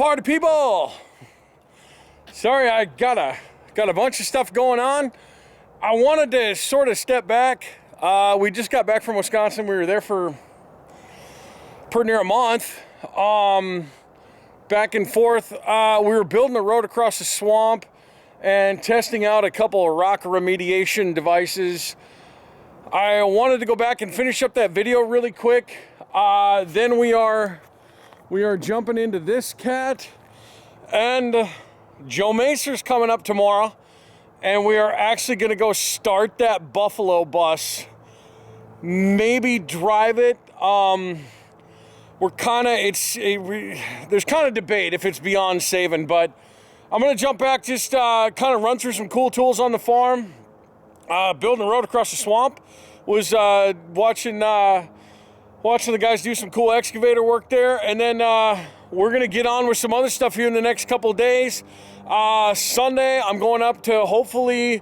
party people? Sorry, I got a bunch of stuff going on. I wanted to sort of step back. We just got back from Wisconsin. We were there for pretty near a month. Back and forth. We were building a road across the swamp and testing out a couple of rock remediation devices. I wanted to go back and finish up that video really quick. Then we are jumping into this cat, and Joe Macer's coming up tomorrow, and we are actually going to go start that Buffalo bus, maybe drive it. We're kind of, there's kind of debate if it's beyond saving, but I'm going to jump back, just kind of run through some cool tools on the farm. Building a road across the swamp. Was watching the guys do some cool excavator work there, and then we're going to get on with some other stuff here in the next couple of days. Sunday, I'm going up to hopefully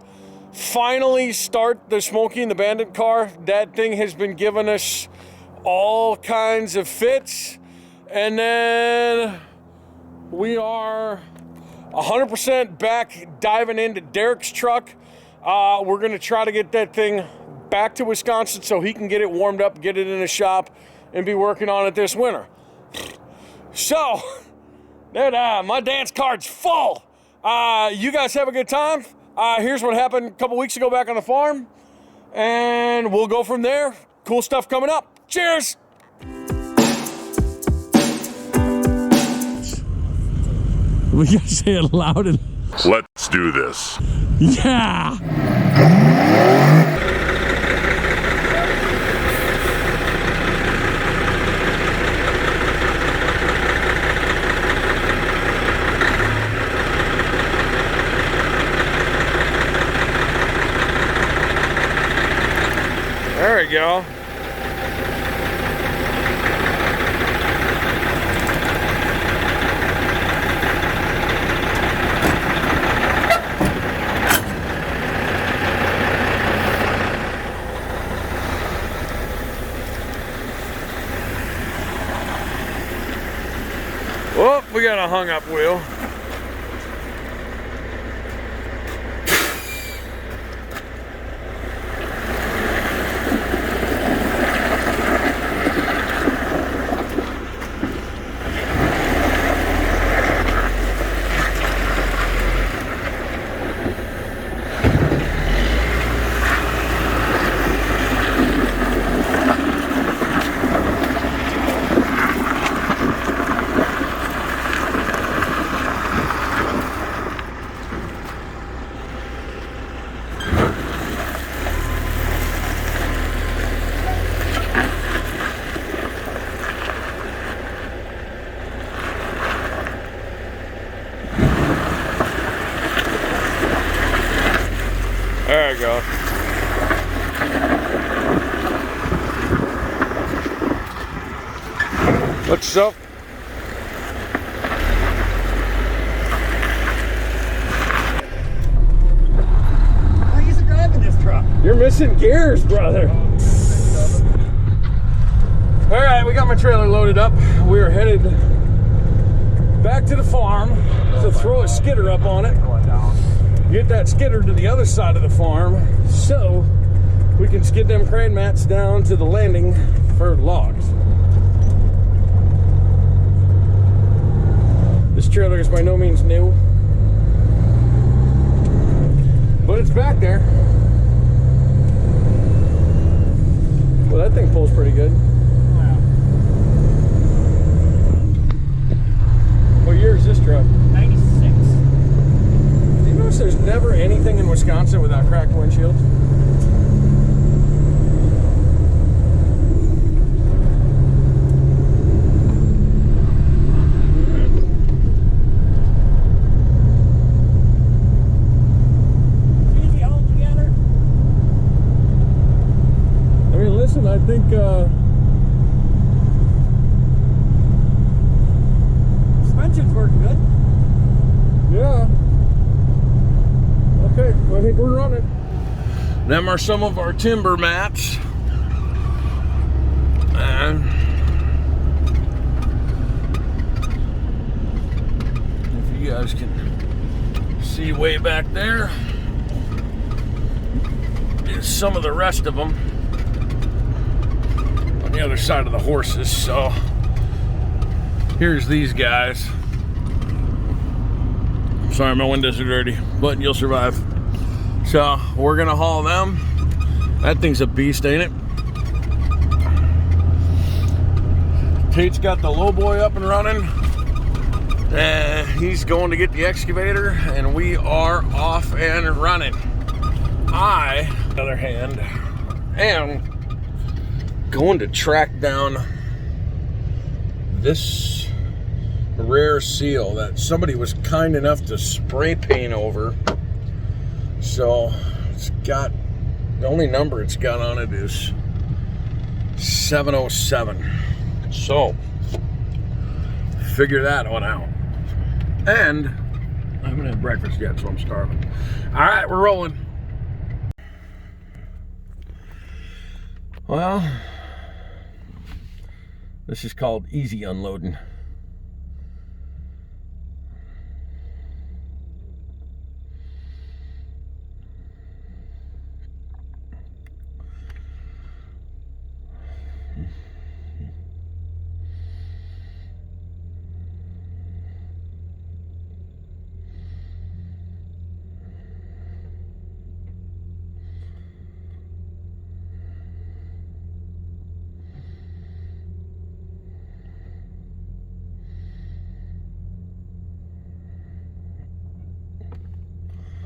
finally start the Smokey and the Bandit car. That thing has been giving us all kinds of fits. And then we are 100% back diving into Derek's truck. We're going to try to get that thing back to Wisconsin so he can get it warmed up, get it in the shop, and be working on it this winter. So, my dance card's full. You guys have a good time. Here's what happened a couple weeks ago back on the farm, and we'll go from there. Cool stuff coming up. Cheers! We gotta say it loud and... Let's do this. Yeah! There we go. Oh, we got a hung up wheel. There we go. What's up? How you driving this truck? You're missing gears, brother. All right, we got my trailer loaded up. We're headed back to the farm to throw a skidder up on it. Get that skidder to the other side of the farm so we can skid them crane mats down to the landing for logs. This trailer is by no means new, but it's back there. Well, that thing pulls pretty good. What year is this truck? 96. There's never anything in Wisconsin without cracked windshields. Easy hold together. I mean, listen, I think Suspension's working good. yeah. Okay, I think we're running. Them are some of our timber mats. And you guys can see way back there is some of the rest of them on the other side of the horses. So here's these guys. Sorry, my windows are dirty, but you'll survive. So we're gonna haul them. That thing's a beast, ain't it? Tate's got the low boy up and running. He's going to get the excavator, and we are off and running. I, on the other hand, am going to track down this rare seal that somebody was kind enough to spray paint over. So it's got, the only number it's got on it is 707. So figure that one out. And I haven't had breakfast yet, so I'm starving. All right, we're rolling. Well, this is called easy unloading.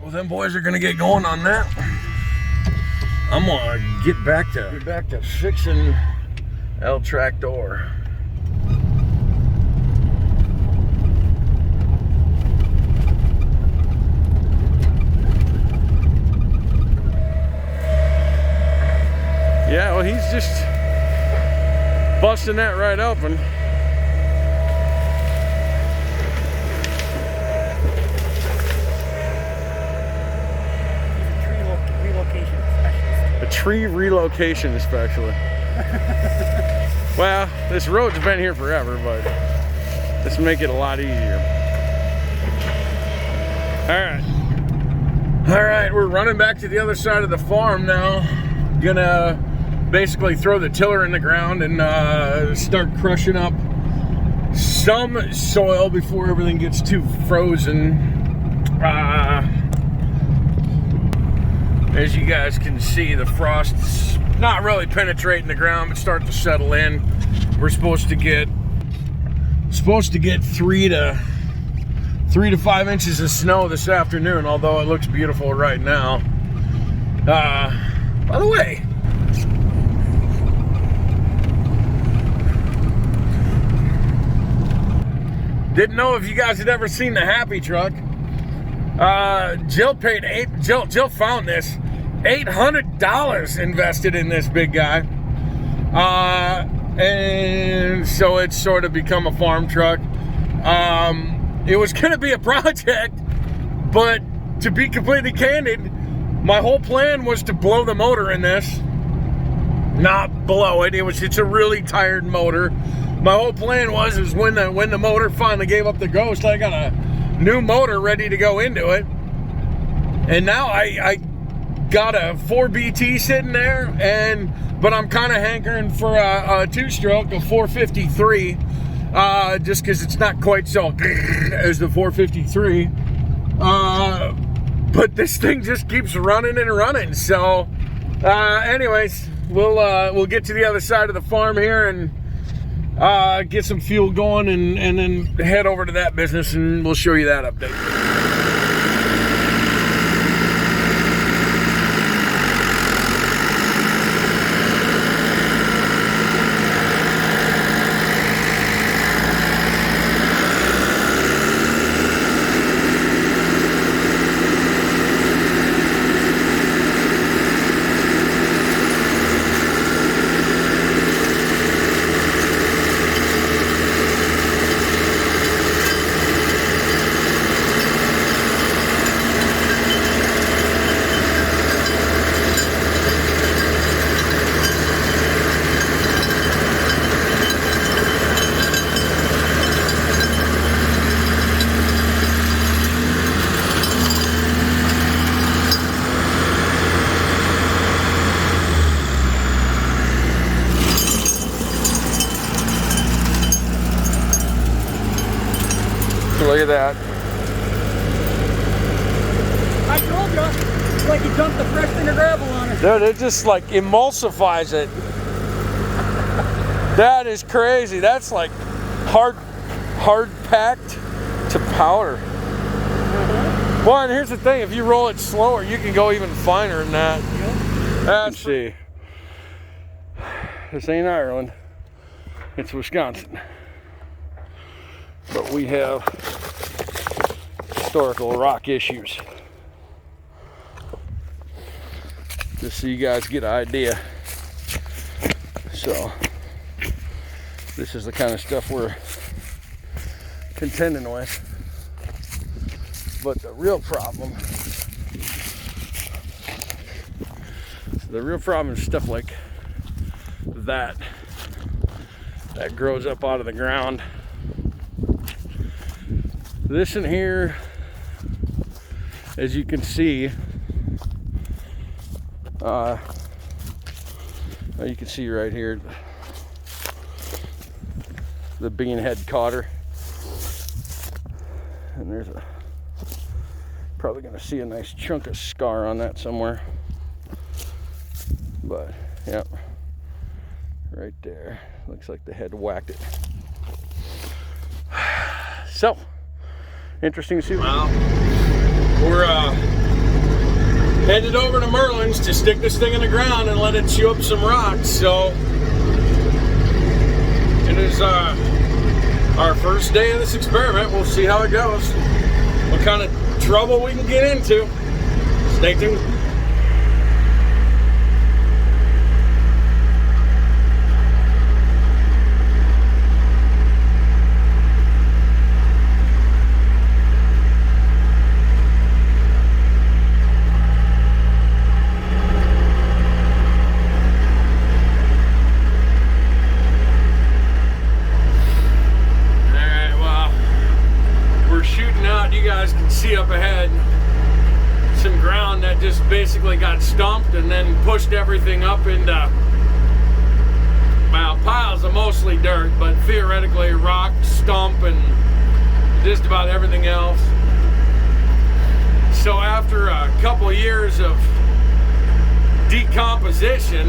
Well, them boys are gonna get going on that. I'm gonna get back to fixing El Tractor. Yeah, well, he's just busting that right open. Tree relocation specialist. Well, this road's been here forever, but this will make it a lot easier. All right, we're running back to the other side of the farm now. Gonna basically throw the tiller in the ground and start crushing up some soil before everything gets too frozen. As you guys can see, the frost's not really penetrating the ground, but starting to settle in. We're supposed to get 3 to 5 inches of snow this afternoon, although it looks beautiful right now. By the way, didn't know if you guys had ever seen the Happy Truck. Jill found this. $800 invested in this big guy. And so it's sort of become a farm truck. It was gonna be a project, but to be completely candid, my whole plan was to blow the motor in this. Not blow it. It's a really tired motor. My whole plan was when the motor finally gave up the ghost, I got a new motor ready to go into it. And now I got a 4BT sitting there, but I'm kind of hankering for a two-stroke, a 453, just because it's not quite so as the 453. But this thing just keeps running and running. So, anyways, we'll get to the other side of the farm here and get some fuel going, and then head over to that business, and we'll show you that update. Look at that. I told you, it's like you dumped the fresh thin of gravel on it. Dude, it just like emulsifies it. That is crazy. That's like hard packed to powder. Well, and here's the thing, if you roll it slower, you can go even finer than that. Let's see. This ain't Ireland, it's Wisconsin. But we have historical rock issues. Just so you guys get an idea. So, this is the kind of stuff we're contending with. But the real problem is stuff like that grows up out of the ground. This in here, as you can see, you can see right here the bean head cotter, and there's probably gonna see a nice chunk of scar on that somewhere, but yep, right there, looks like the head whacked it. So interesting to see. Well, we're headed over to Merlin's to stick this thing in the ground and let it chew up some rocks. So it is our first day of this experiment. We'll see how it goes, what kind of trouble we can get into. Stay tuned. Up ahead, some ground that just basically got stumped and then pushed everything up into, well, piles of mostly dirt, but theoretically rock, stump, and just about everything else. So after a couple years of decomposition,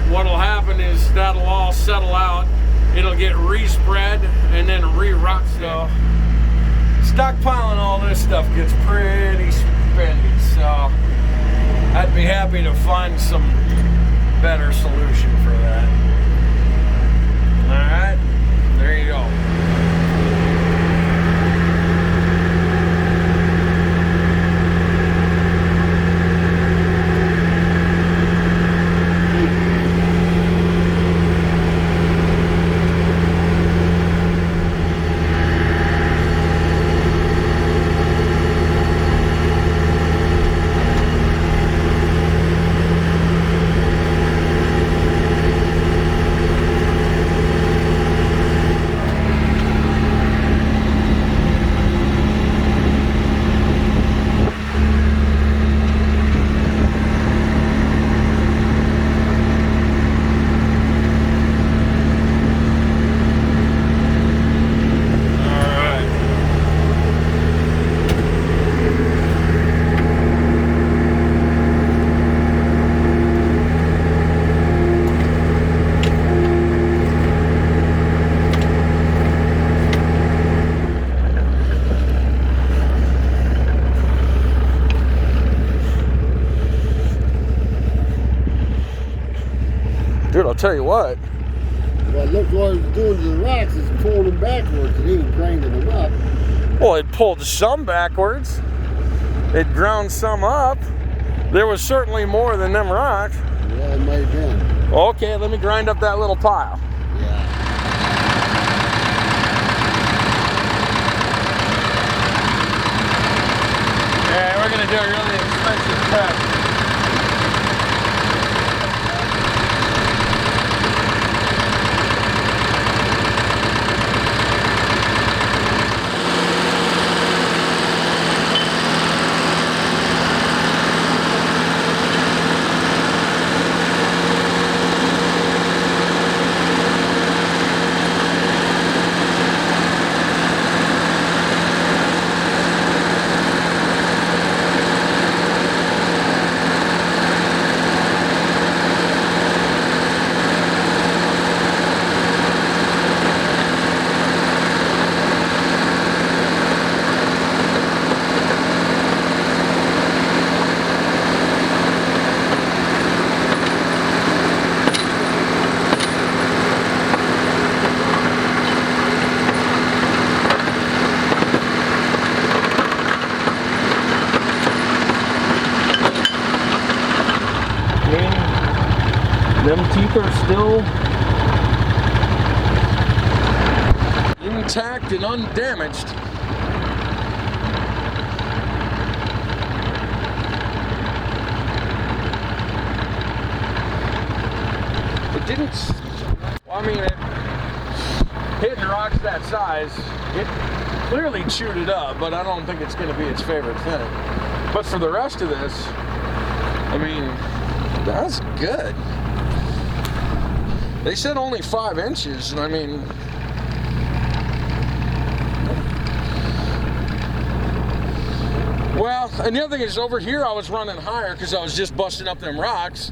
what'll happen is that'll all settle out, it'll get respread and then re-rock. So stockpiling all this stuff gets pretty spendy, so I'd be happy to find some better solution for that. Alright, there you go. Dude, I'll tell you what. Well, look what it's doing to the rocks. It's pulling them backwards. It ain't grinding them up. Well, it pulled some backwards. It ground some up. There was certainly more than them rocks. Yeah, it might have been. Okay, let me grind up that little pile. Yeah. Yeah, we're gonna do a really expensive test. teeth are still intact and undamaged. It didn't, well, I mean, hitting rocks that size, it clearly chewed it up, but I don't think it's going to be its favorite thing. But for the rest of this, I mean, that's good. They said only 5 inches, and I mean, well, and the other thing is over here I was running higher because I was just busting up them rocks.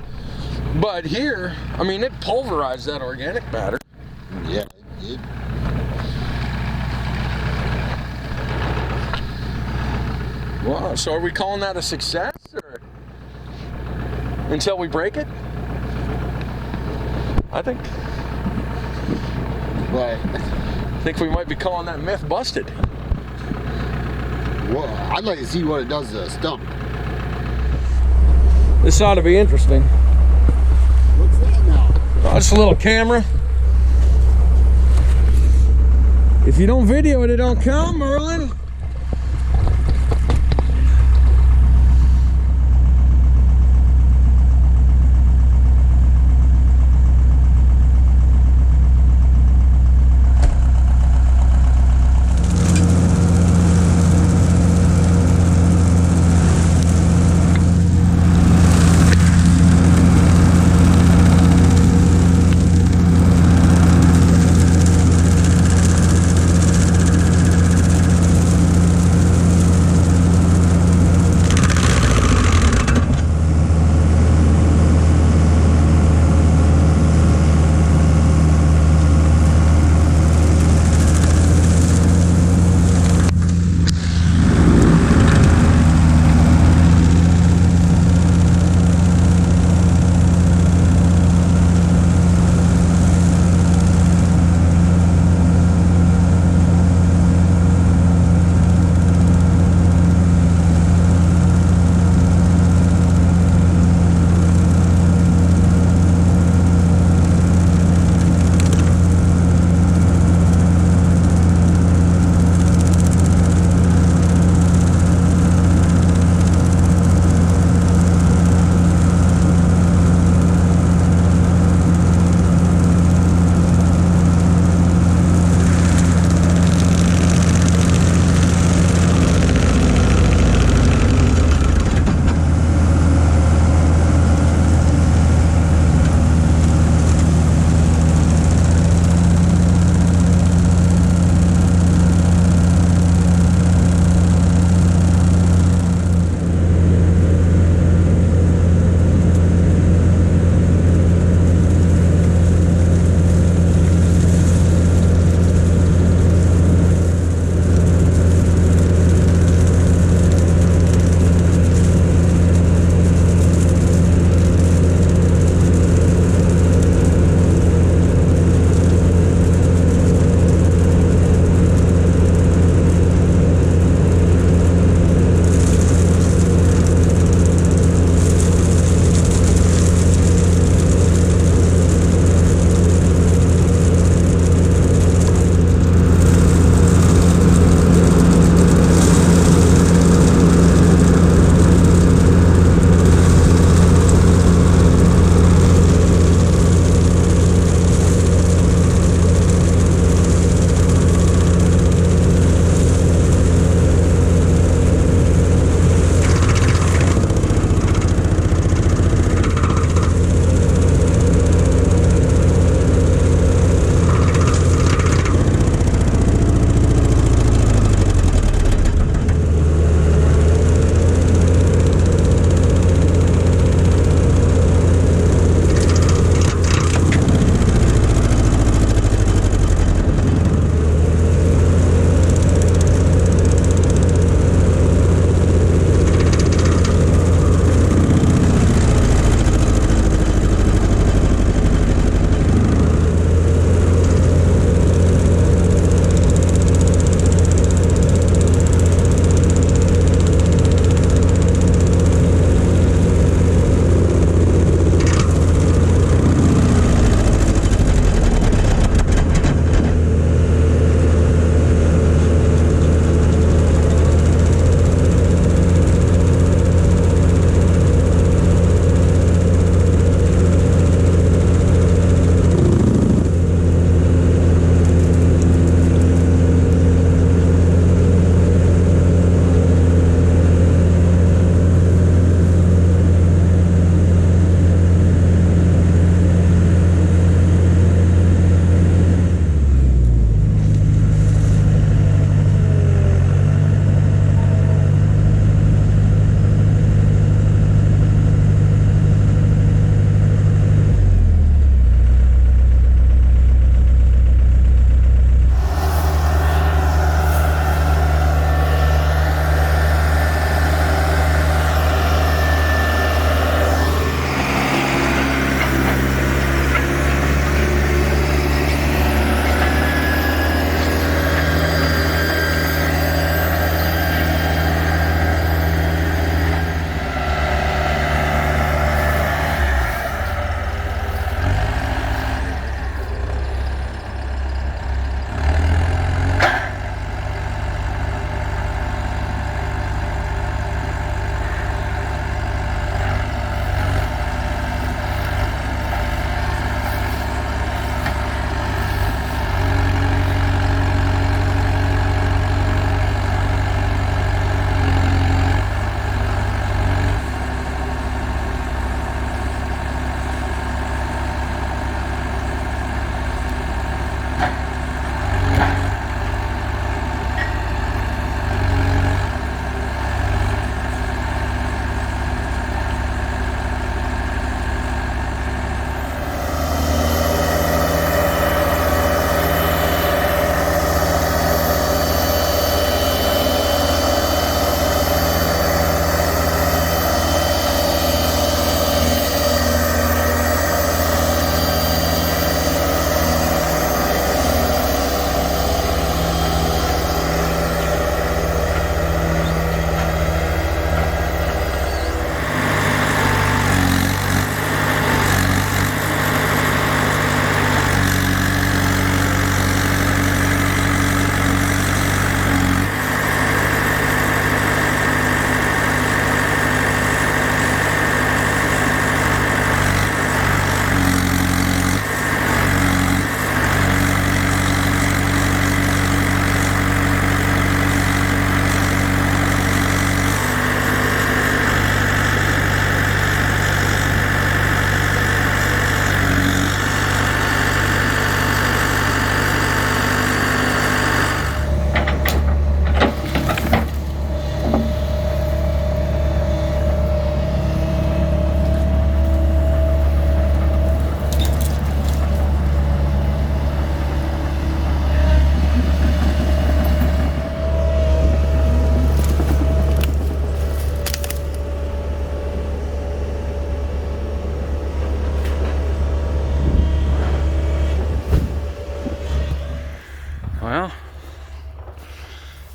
But here, I mean, it pulverized that organic matter. Yeah, it did. Wow, so are we calling that a success, or until we break it? I think we might be calling that myth busted. Well, I'd like to see what it does to the stump. This ought to be interesting. What's that now? Oh, it's a little camera. If you don't video it, it don't count, Merlin.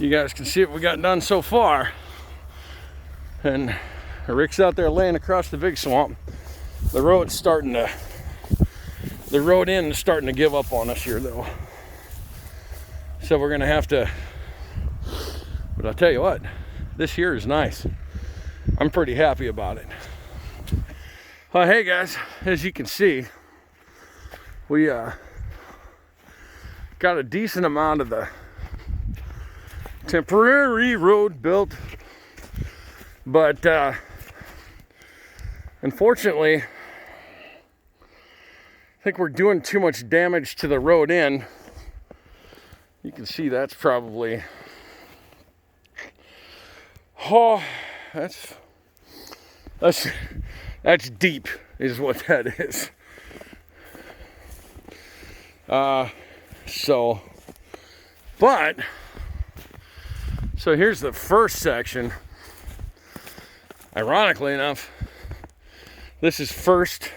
You guys can see what we got done so far. And Rick's out there laying across the big swamp. The road end is starting to give up on us here though. So we're gonna have to, but I'll tell you what, this here is nice. I'm pretty happy about it. Hey guys, as you can see, we got a decent amount of the temporary road built, but unfortunately, I think we're doing too much damage to the road end. You can see that's probably, oh, that's deep is what that is. So here's the first section. Ironically enough, this is first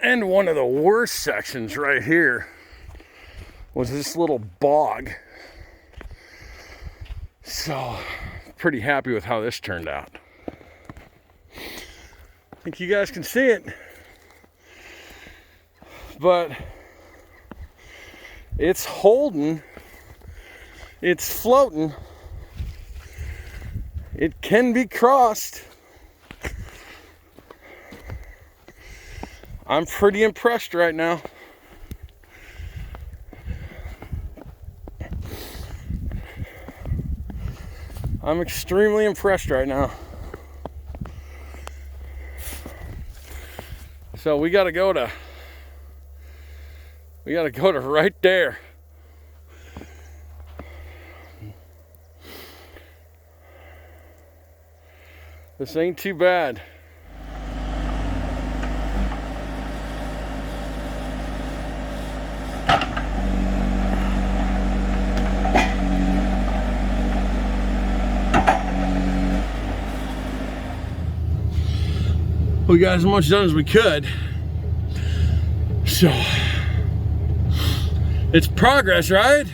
and one of the worst sections right here was this little bog. So pretty happy with how this turned out. I think you guys can see it, but it's holding, it's floating, it can be crossed. I'm pretty impressed right now. I'm extremely impressed right now. So we gotta go to right there. This ain't too bad. We got as much done as we could. So it's progress, right?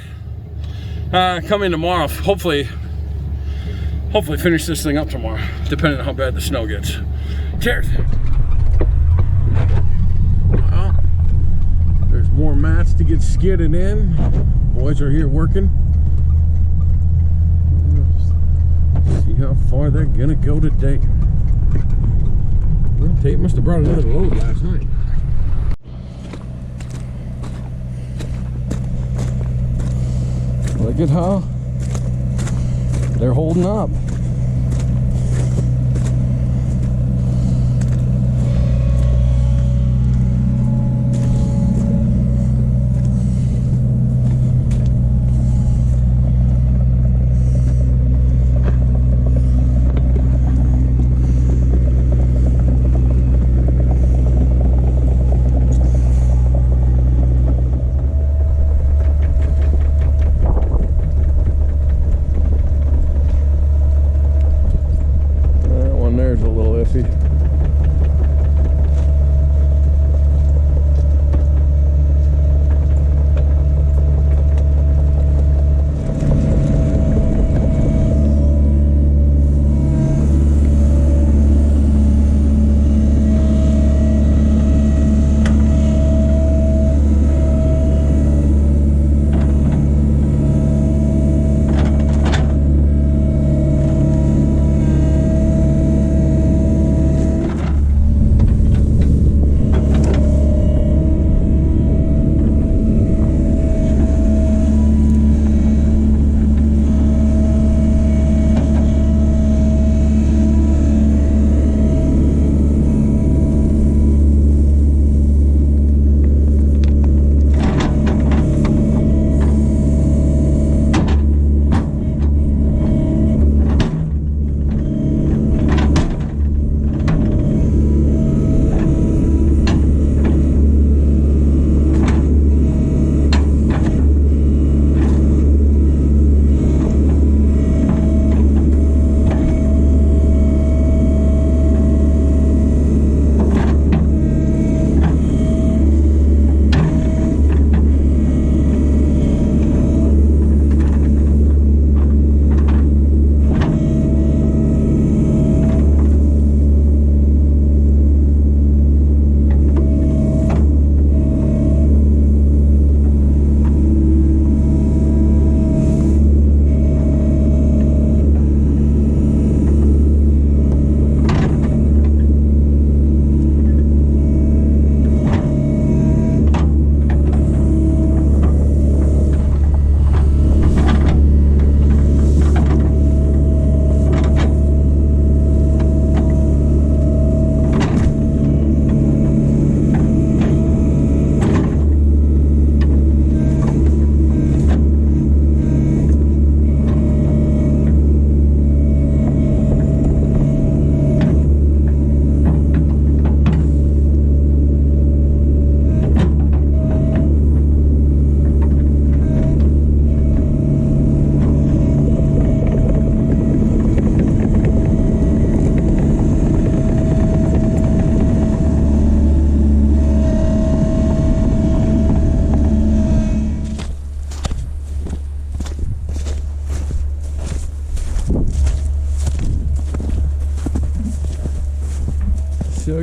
Coming tomorrow, hopefully finish this thing up tomorrow, depending on how bad the snow gets. Cheers. Well, there's more mats to get skidded in. Boys are here working. See how far they're gonna go today. Well, Tate must have brought another load last night. Look at how they're holding up.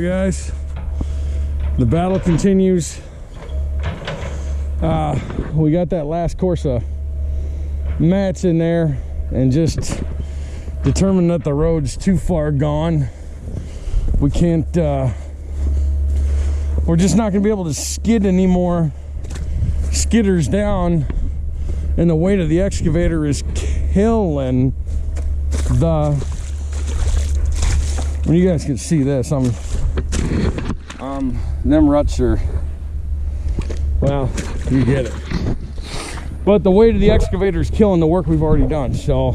guys. The battle continues. We got that last course of mats in there and just determined that the road's too far gone. We can't, we're just not gonna be able to skid any more skidders down, and the weight of the excavator is killing when you guys can see this, them ruts are, well, you get it. But the weight of the excavator is killing the work we've already done. So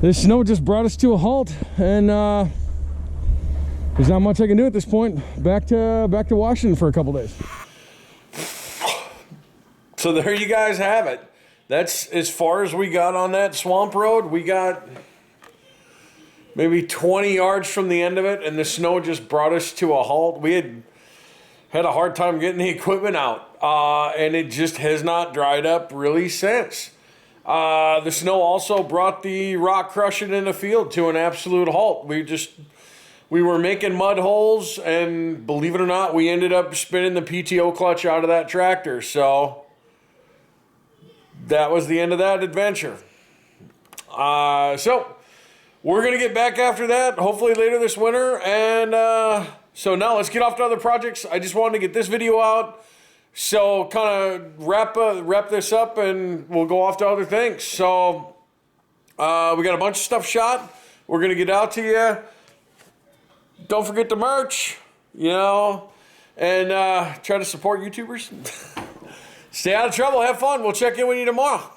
this snow just brought us to a halt, and there's not much I can do at this point. Back to Washington for a couple days. So there you guys have it. That's as far as we got on that swamp road. We got maybe 20 yards from the end of it, and the snow just brought us to a halt. We had a hard time getting the equipment out, and it just has not dried up really since. The snow also brought the rock crushing in the field to an absolute halt. We were making mud holes, and believe it or not, we ended up spinning the PTO clutch out of that tractor. So that was the end of that adventure. So we're going to get back after that, hopefully later this winter. And so now let's get off to other projects. I just wanted to get this video out. So kind of wrap this up, and we'll go off to other things. So we got a bunch of stuff shot. We're going to get out to you. Don't forget the merch, and try to support YouTubers. Stay out of trouble. Have fun. We'll check in with you tomorrow.